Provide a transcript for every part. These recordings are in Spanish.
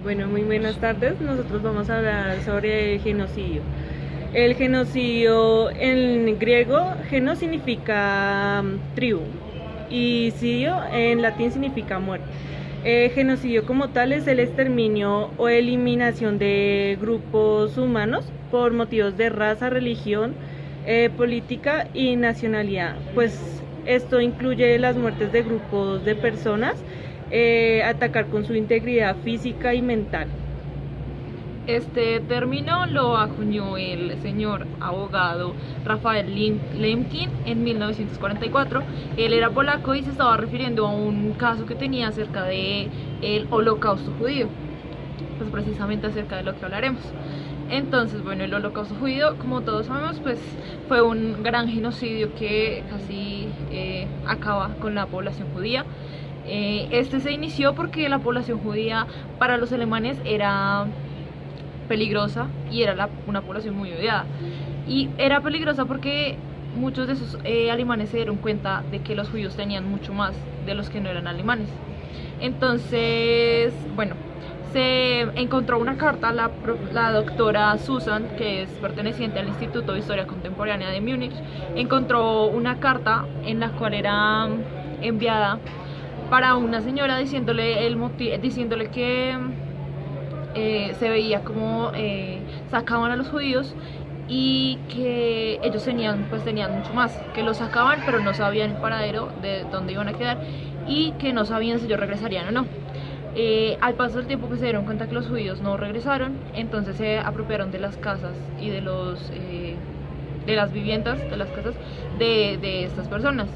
Bueno, muy buenas tardes. Nosotros vamos a hablar sobre el genocidio. El genocidio en griego, geno significa tribu y sidio en latín significa muerte. Genocidio como tal es el exterminio o eliminación de grupos humanos por motivos de raza, religión, política y nacionalidad. Pues esto incluye las muertes de grupos de personas, atacar con su integridad física y mental. Este término lo acuñó el señor abogado Rafael Lemkin en 1944. Él era polaco y se estaba refiriendo a un caso que tenía acerca de el Holocausto judío, pues precisamente acerca de lo que hablaremos. Entonces, bueno, el Holocausto judío, como todos sabemos, pues fue un gran genocidio que casi acaba con la población judía. Este se inició porque la población judía para los alemanes era peligrosa y era una población muy odiada. Y era peligrosa porque muchos de esos alemanes se dieron cuenta de que los judíos tenían mucho más de los que no eran alemanes. Entonces, bueno, se encontró una carta, la doctora Susan, que es perteneciente al Instituto de Historia Contemporánea de Múnich, encontró una carta en la cual era enviada para una señora diciéndole que se veía como sacaban a los judíos y que ellos tenían mucho más, que los sacaban pero no sabían el paradero de dónde iban a quedar y que no sabían si ellos regresarían o no. Al paso del tiempo, pues se dieron cuenta que los judíos no regresaron, entonces se apropiaron de las casas y de las viviendas, de las casas de estas personas.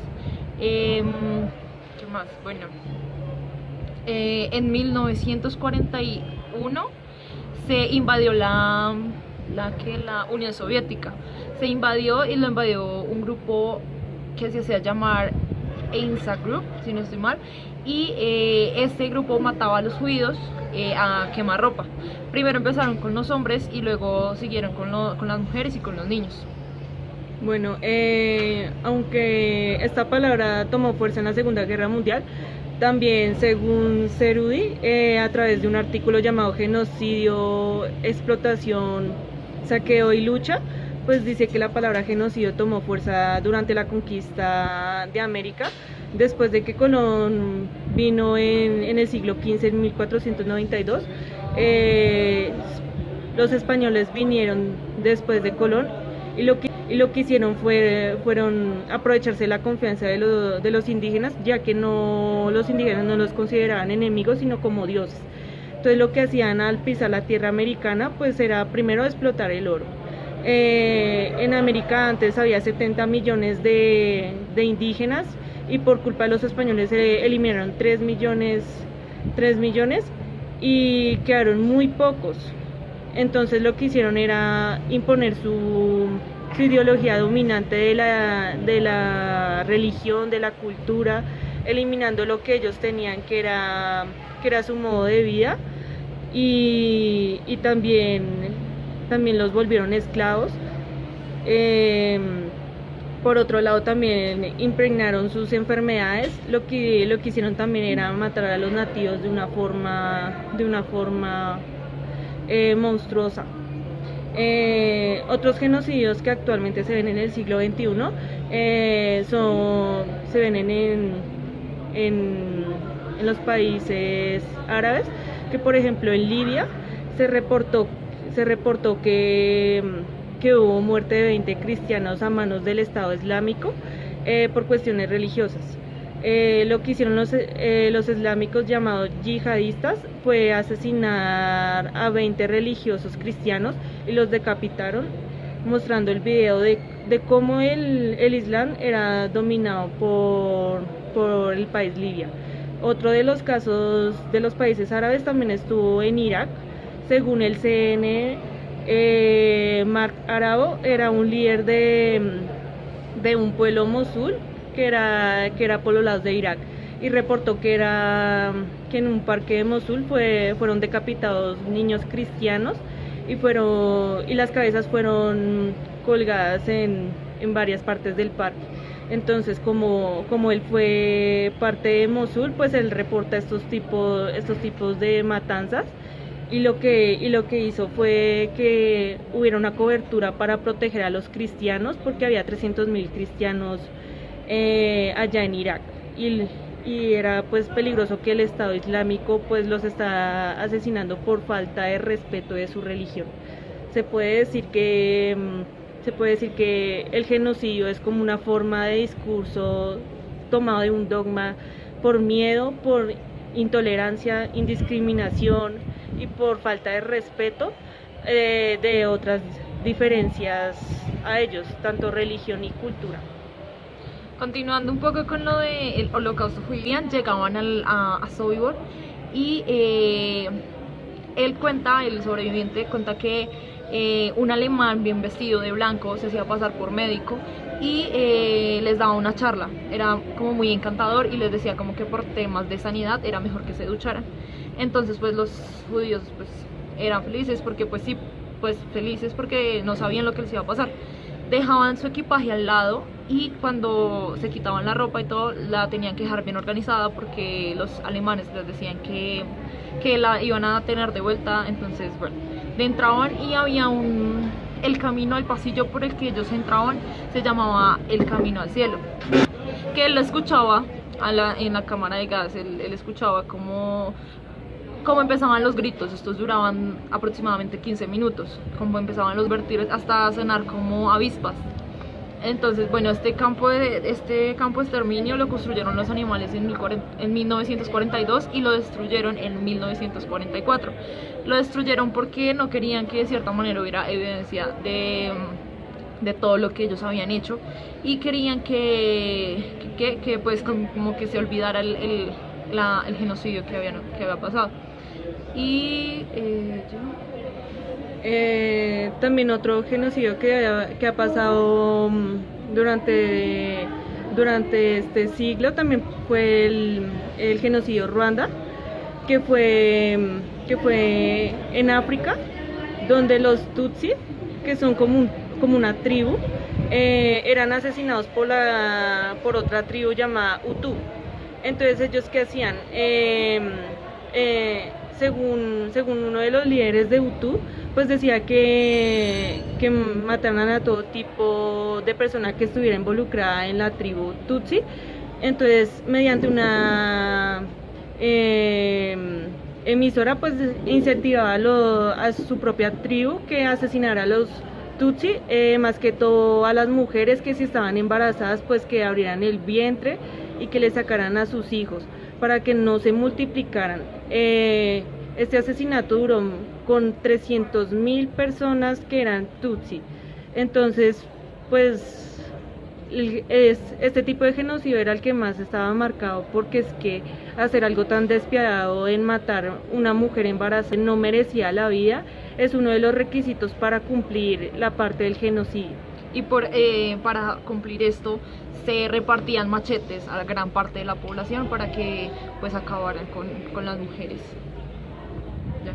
¿Qué más? Bueno, en 1941 se invadió la Unión Soviética. Se invadió y lo invadió un grupo que se hacía llamar Einsa Group, si no estoy mal, y este grupo mataba a los judíos a quemarropa. Primero empezaron con los hombres y luego siguieron con las mujeres y con los niños. Bueno, aunque esta palabra tomó fuerza en la Segunda Guerra Mundial, también según Cerudi, a través de un artículo llamado Genocidio, Explotación, Saqueo y Lucha, pues dice que la palabra genocidio tomó fuerza durante la conquista de América, después de que Colón vino en el siglo XV, en 1492. Los españoles vinieron después de Colón y lo que hicieron fueron aprovecharse de la confianza de los indígenas, ya que los indígenas no los consideraban enemigos, sino como dioses. Entonces lo que hacían al pisar la tierra americana, pues era primero explotar el oro. En América antes había 70 millones de indígenas y por culpa de los españoles se eliminaron 3 millones y quedaron muy pocos. Entonces lo que hicieron era imponer su ideología dominante de la religión, de la cultura, eliminando lo que ellos tenían, que era su modo de vida, y también los volvieron esclavos. Por otro lado, también impregnaron sus enfermedades. Lo que hicieron también era matar a los nativos de una forma monstruosa. Otros genocidios que actualmente se ven en el siglo XXI se ven en los países árabes, que por ejemplo en Libia se reportó que hubo muerte de 20 cristianos a manos del Estado Islámico por cuestiones religiosas. Lo que hicieron los islámicos llamados yihadistas fue asesinar a 20 religiosos cristianos y los decapitaron, mostrando el video de cómo el Islam era dominado por el país Libia. Otro de los casos de los países árabes también estuvo en Irak. Según el CNN, Mark Arabo era un líder de un pueblo Mosul que era por los lados de Irak, y reportó que en un parque de Mosul fueron decapitados niños cristianos y las cabezas fueron colgadas en varias partes del parque. Entonces, como él fue parte de Mosul, pues él reporta estos tipos de matanzas y lo que hizo fue que hubiera una cobertura para proteger a los cristianos, porque había 300.000 cristianos allá en Irak, y era pues peligroso que el Estado Islámico pues los está asesinando por falta de respeto de su religión. Se puede decir que el genocidio es como una forma de discurso tomado de un dogma por miedo, por intolerancia, indiscriminación y por falta de respeto de otras diferencias a ellos, tanto religión y cultura. Continuando un poco con lo del holocausto judío, llegaban a Sobibor y el sobreviviente cuenta que un alemán bien vestido de blanco se hacía pasar por médico y les daba una charla, era como muy encantador y les decía como que por temas de sanidad era mejor que se ducharan. Entonces pues los judíos pues eran felices porque pues sí, pues felices porque no sabían lo que les iba a pasar. Dejaban su equipaje al lado y cuando se quitaban la ropa y todo la tenían que dejar bien organizada porque los alemanes les decían que la iban a tener de vuelta. Entonces bueno, entraban y había el camino, el pasillo por el que ellos entraban se llamaba el camino al cielo, que él lo escuchaba en la cámara de gas, él escuchaba como empezaban los gritos. Estos duraban aproximadamente 15 minutos, como empezaban los vertidos hasta sonar como avispas. Entonces, bueno, este campo de exterminio lo construyeron los animales en 1942 y lo destruyeron en 1944. Lo destruyeron porque no querían que de cierta manera hubiera evidencia de todo lo que ellos habían hecho y querían que pues como que se olvidara el genocidio que había pasado. Y también otro genocidio que ha pasado durante este siglo también fue el genocidio Ruanda, que fue en África, donde los Tutsi, que son como una tribu, eran asesinados por otra tribu llamada Hutu. Entonces ellos, ¿qué hacían? Según uno de los líderes de Hutu, pues decía que mataran a todo tipo de persona que estuviera involucrada en la tribu Tutsi. Entonces, mediante una emisora, pues incentivaba a su propia tribu que asesinara a los Tutsi, más que todo a las mujeres que si estaban embarazadas, pues que abrieran el vientre y que le sacaran a sus hijos para que no se multiplicaran. Este asesinato duró con 300.000 personas que eran Tutsi. Entonces, pues este tipo de genocidio era el que más estaba marcado, porque es que hacer algo tan despiadado en matar una mujer embarazada no merecía la vida, es uno de los requisitos para cumplir la parte del genocidio. Y para cumplir esto se repartían machetes a la gran parte de la población para que pues acabaran con las mujeres. Ya.